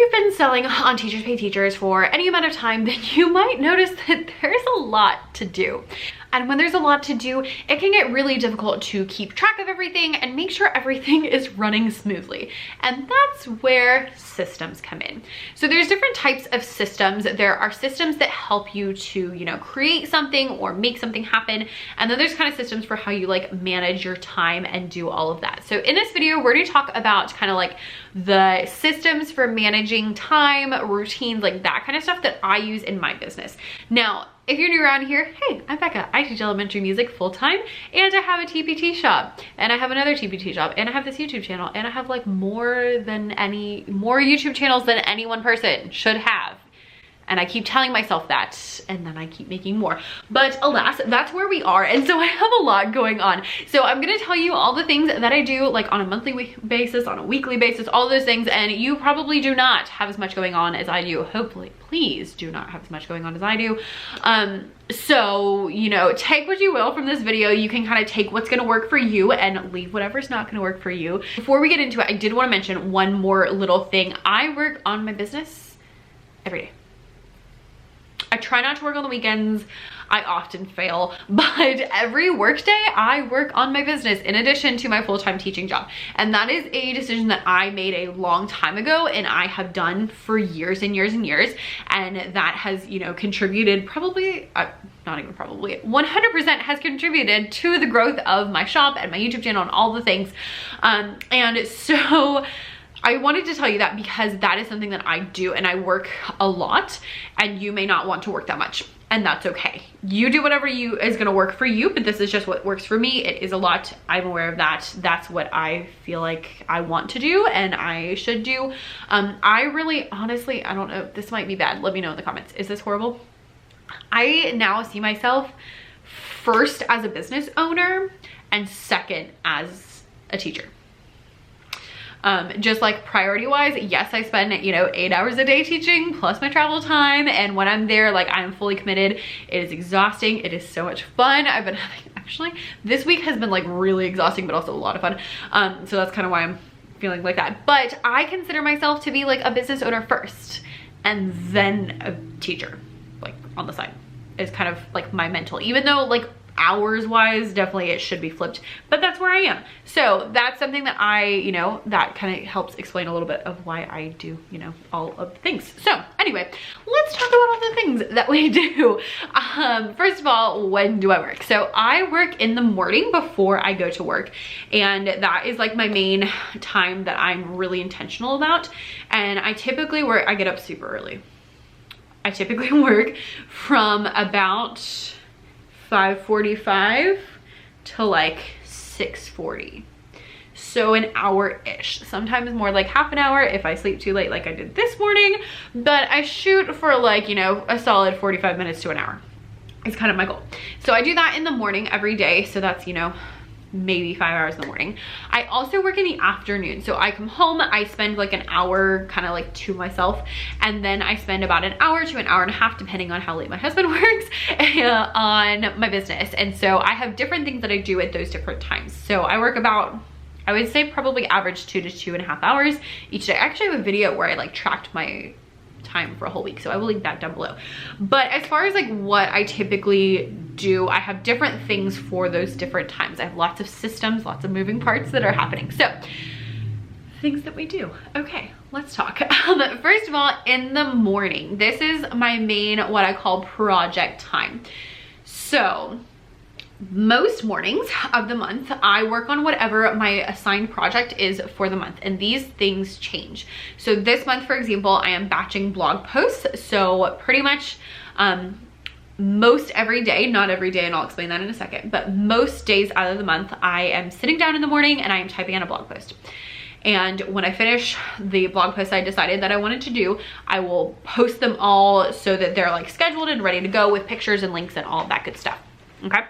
you've been selling on Teachers Pay Teachers for any amount of time, then you might notice that there's a lot to do. And when there's a lot to do, it can get really difficult to keep track of everything and make sure everything is running smoothly. And that's where systems come in. So there's different types of systems. There are systems that help you to, you know, create something or make something happen. And then there's kind of systems for how you like manage your time and do all of that. So in this video, we're going to talk about kind of like the systems for managing time, routines, like that kind of stuff that I use in my business. Now, if you're new around here, hey, I'm Becca. I teach elementary music full-time, and I have a TPT shop, and I have another TPT shop, and I have this YouTube channel, and I have like more YouTube channels than any one person should have. And I keep telling myself that, and then I keep making more. But alas, that's where we are. And so I have a lot going on. So I'm gonna tell you all the things that I do like on a monthly basis, on a weekly basis, all those things. And you probably do not have as much going on as I do. Hopefully, please do not have as much going on as I do. So, you know, take what you will from this video. You can kind of take what's gonna work for you and leave whatever's not gonna work for you. Before we get into it, I did wanna mention one more little thing. I work on my business every day. I try not to work on the weekends. I often fail, but every work day I work on my business in addition to my full-time teaching job. And that is a decision that I made a long time ago and I have done for years and years and years. And that has, you know, contributed probably, not even probably, 100% has contributed to the growth of my shop and my YouTube channel and all the things. And so I wanted to tell you that because that is something that I do and I work a lot, and you may not want to work that much, and that's okay. You do whatever is gonna work for you, but this is just what works for me. It is a lot. I'm aware of that. That's what I feel like I want to do and I should do. I really, honestly, I don't know, this might be bad. Let me know in the comments. Is this horrible? I now see myself first as a business owner and second as a teacher. Just like priority wise, yes, I spend, you know, 8 hours a day teaching plus my travel time. And when I'm there, like I'm fully committed. It is exhausting. It is so much fun. I've been having, actually, this week has been like really exhausting, but also a lot of fun. So that's kind of why I'm feeling like that. But I consider myself to be like a business owner first and then a teacher, like on the side is kind of like my mental, even though like hours wise, definitely it should be flipped, but that's where I am. So that's something that I, you know, that kind of helps explain a little bit of why I do, you know, all of the things. So anyway, let's talk about all the things that we do. First of all, when do I work? So I work in the morning before I go to work, and that is like my main time that I'm really intentional about. And I typically work, I get up super early. I typically work from about 5:45 to like 6:40. So an hour-ish, sometimes more like half an hour if I sleep too late like I did this morning, but I shoot for like, you know, a solid 45 minutes to an hour. It's kind of my goal. So I do that in the morning every day. So that's, you know, maybe 5 hours in the morning. I also work in the afternoon. So I come home, I spend like an hour kind of like to myself, and then I spend about an hour to an hour and a half, depending on how late my husband works, on my business. And so I have different things that I do at those different times. So I work about, I would say probably average 2 to 2.5 hours each day. I actually have a video where I like tracked my time for a whole week, so I will link that down below. But as far as like what I typically do, I have different things for those different times. I have lots of systems, lots of moving parts that are happening. So things that we do. Okay, let's talk. First of all, in the morning, this is my main, what I call project time. So most mornings of the month, I work on whatever my assigned project is for the month, and these things change. So this month, for example, I am batching blog posts. So pretty much most every day, not every day, and I'll explain that in a second, but most days out of the month, I am sitting down in the morning and I am typing on a blog post. And when I finish the blog posts I decided that I wanted to do, I will post them all so that they're like scheduled and ready to go with pictures and links and all that good stuff. Okay.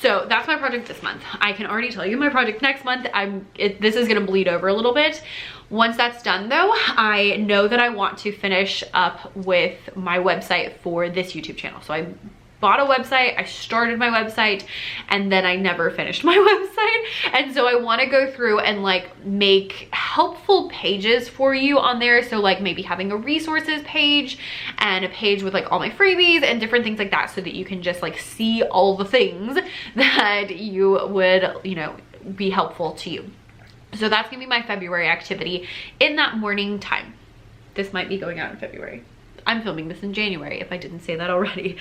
So that's my project this month. I can already tell you my project next month. This is gonna bleed over a little bit. Once that's done though, I know that I want to finish up with my website for this YouTube channel. So I bought a website, I started my website, and then I never finished my website. And so I want to go through and like make helpful pages for you on there. So like maybe having a resources page and a page with like all my freebies and different things like that, so that you can just like see all the things that you would, you know, be helpful to you. So that's gonna be my February activity in that morning time. This might be going out in February. I'm filming this in January if I didn't say that already.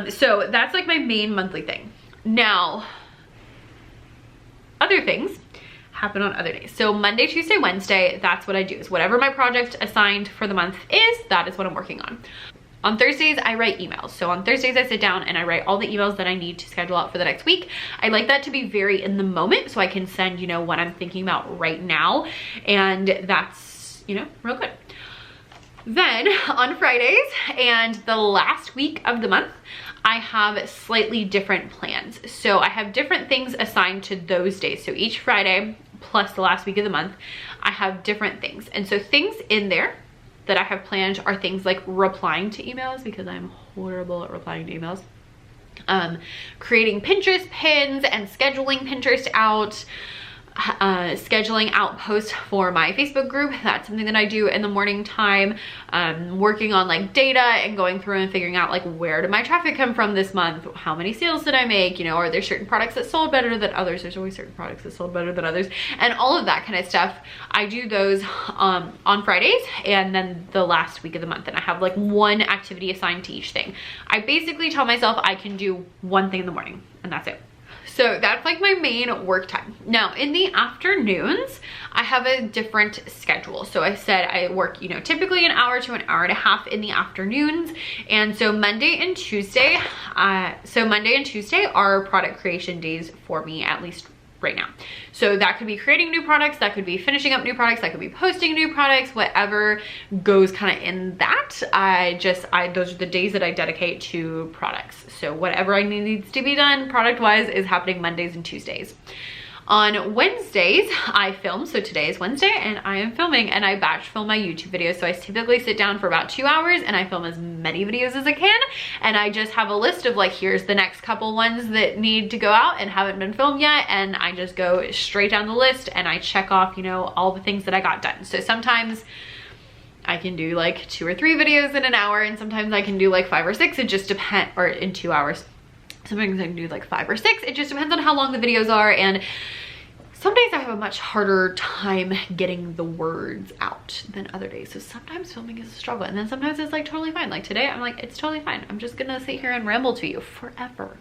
So that's like my main monthly thing. Now, other things happen on other days. So Monday, Tuesday, Wednesday, that's what I do. Is whatever my project assigned for the month is, that is what I'm working on. On Thursdays, I write emails. So on Thursdays, I sit down and I write all the emails that I need to schedule out for the next week. I like that to be very in the moment, so I can send, you know, what I'm thinking about right now. And that's, you know, real good. Then on Fridays and the last week of the month, I have slightly different plans. So I have different things assigned to those days. So each Friday plus the last week of the month, I have different things. And so things in there that I have planned are things like replying to emails, because I'm horrible at replying to emails. Creating Pinterest pins and scheduling Pinterest out. Scheduling out posts for my Facebook group. That's something that I do in the morning time. Working on like data and going through and figuring out like, where did my traffic come from this month? How many sales did I make? You know, are there certain products that sold better than others? There's always certain products that sold better than others, and all of that kind of stuff. I do those on Fridays and then the last week of the month, and I have like one activity assigned to each thing. I basically tell myself I can do one thing in the morning, and that's it. So that's like my main work time. Now in the afternoons, I have a different schedule. So I said I work, you know, typically an hour to an hour and a half in the afternoons. And so Monday and Tuesday are product creation days for me, at least right now. So that could be creating new products, that could be finishing up new products, that could be posting new products, whatever goes kind of in that. Those are the days that I dedicate to products. So whatever I needs to be done product wise is happening Mondays and Tuesdays. On Wednesdays, I film. So today is Wednesday and I am filming, and I batch film my YouTube videos. So I typically sit down for about 2 hours and I film as many videos as I can. And I just have a list of like, here's the next couple ones that need to go out and haven't been filmed yet. And I just go straight down the list and I check off, you know, all the things that I got done. So sometimes I can do like 2 or 3 videos in an hour, and sometimes I can do like 5 or 6. It just depends, or in 2 hours. Sometimes I can do like 5 or 6. It just depends on how long the videos are. And some days I have a much harder time getting the words out than other days. So sometimes filming is a struggle, and then sometimes it's like totally fine. Like today, I'm like, it's totally fine. I'm just gonna sit here and ramble to you forever.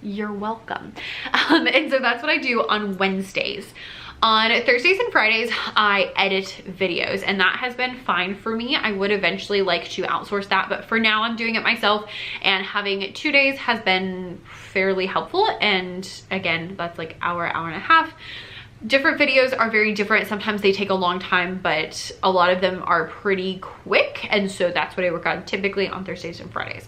You're welcome. And so that's what I do on Wednesdays. On Thursdays and Fridays, I edit videos, and that has been fine for me. I would eventually like to outsource that, but for now I'm doing it myself, and having 2 days has been fairly helpful. And again, that's like hour and a half. Different videos are very different. Sometimes they take a long time, but a lot of them are pretty quick. And so that's what I work on typically on Thursdays and Fridays.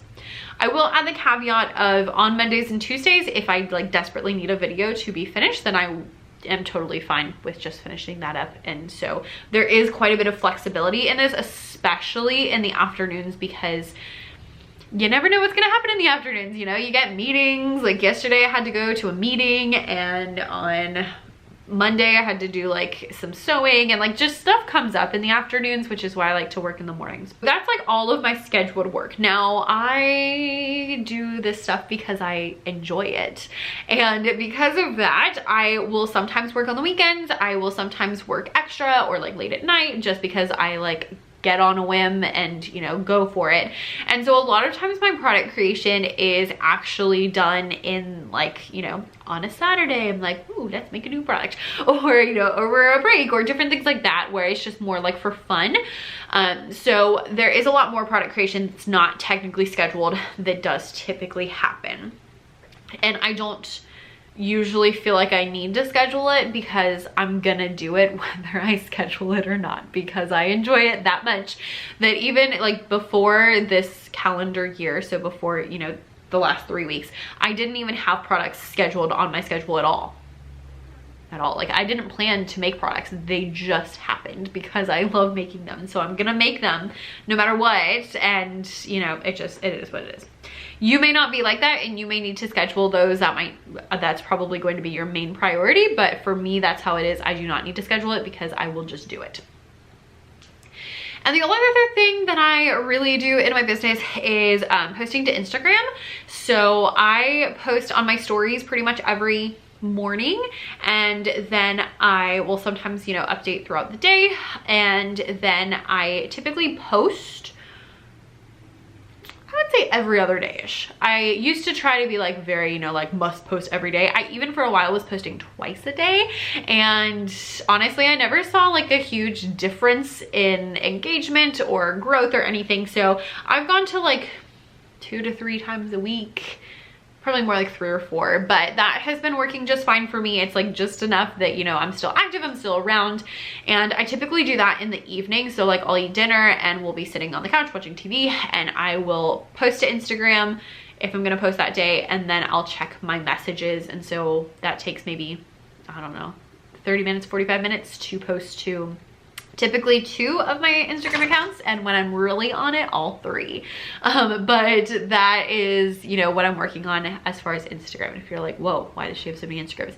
I will add the caveat of on Mondays and Tuesdays, if I like desperately need a video to be finished, then I am totally fine with just finishing that up. And so there is quite a bit of flexibility in this, especially in the afternoons, because you never know what's gonna happen in the afternoons. You know, you get meetings. Like yesterday I had to go to a meeting, and on Monday I had to do like some sewing, and like just stuff comes up in the afternoons, which is why I like to work in the mornings. That's like all of my scheduled work. Now I do this stuff because I enjoy it, and because of that I will sometimes work on the weekends. I will sometimes work extra or like late at night, just because I like get on a whim and, you know, go for it. And so a lot of times my product creation is actually done in like, you know, on a Saturday. I'm like, ooh, let's make a new product, or, you know, over a break, or different things like that, where it's just more like for fun. So there is a lot more product creation that's not technically scheduled that does typically happen. And I don't usually feel like I need to schedule it, because I'm gonna do it whether I schedule it or not, because I enjoy it that much that even like before this calendar year, so before, you know, the last 3 weeks, I didn't even have products scheduled on my schedule at all. at all. Like I didn't plan to make products, they just happened because I love making them. So I'm gonna make them no matter what, and you know, it is what it is. You may not be like that, and you may need to schedule those. That's probably going to be your main priority, but for me, that's how it is. I do not need to schedule it because I will just do it. And the only other thing that I really do in my business is posting to Instagram. So I post on my stories pretty much every morning, and then I will sometimes, you know, update throughout the day, and then I typically post, I would say every other day-ish. I used to try to be like very, you know, like must post every day. I even for a while was posting twice a day, and honestly I never saw like a huge difference in engagement or growth or anything. So I've gone to like 2 to 3 times a week, probably more like 3 or 4, but that has been working just fine for me. It's like just enough that, you know, I'm still active, I'm still around, and I typically do that in the evening. So like I'll eat dinner and we'll be sitting on the couch watching TV, and I will post to Instagram if I'm gonna post that day, and then I'll check my messages. And so that takes maybe, I don't know, 30 minutes, 45 minutes to post to typically 2 of my Instagram accounts, and when I'm really on it, all 3. But that is, you know, what I'm working on as far as Instagram. And if you're like, whoa, why does she have so many Instagrams?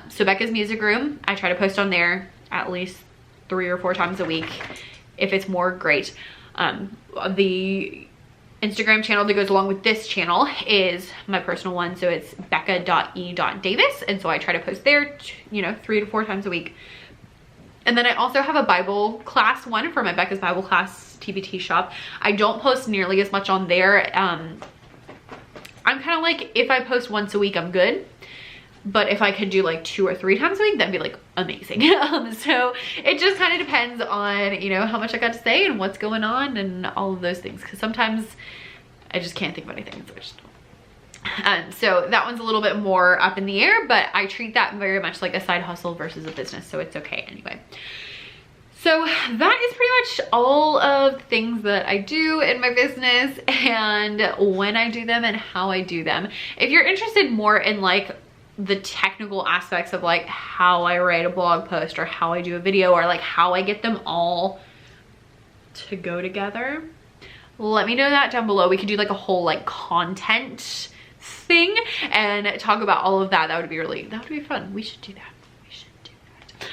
So Becca's Music Room, I try to post on there at least 3 or 4 times a week. If it's more, great. The Instagram channel that goes along with this channel is my personal one, so it's becca.e.davis, and so I try to post there, you know, 3 to 4 times a week. And then I also have a Bible class one for my Becca's Bible Class TPT shop. I don't post nearly as much on there. I'm kind of like, if I post once a week, I'm good. But if I could do like 2 or 3 times a week, that'd be like amazing. So it just kind of depends on, you know, how much I got to say and what's going on and all of those things. Because sometimes I just can't think of anything, so I just don't. So that one's a little bit more up in the air, but I treat that very much like a side hustle versus a business, so it's okay anyway. So that is pretty much all of the things that I do in my business and when I do them and how I do them. If you're interested more in like the technical aspects of like how I write a blog post or how I do a video or like how I get them all to go together, let me know that down below. We could do like a whole like content thing and talk about all of that. That would be fun. We should do that.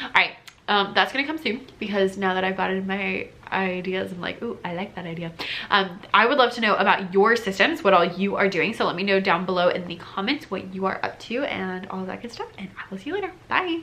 All right, that's gonna come soon because now that I've gotten my ideas, I'm like, ooh, I like that idea. I would love to know about your systems, what all you are doing. So let me know down below in the comments what you are up to and all of that good stuff, and I will see you later. Bye.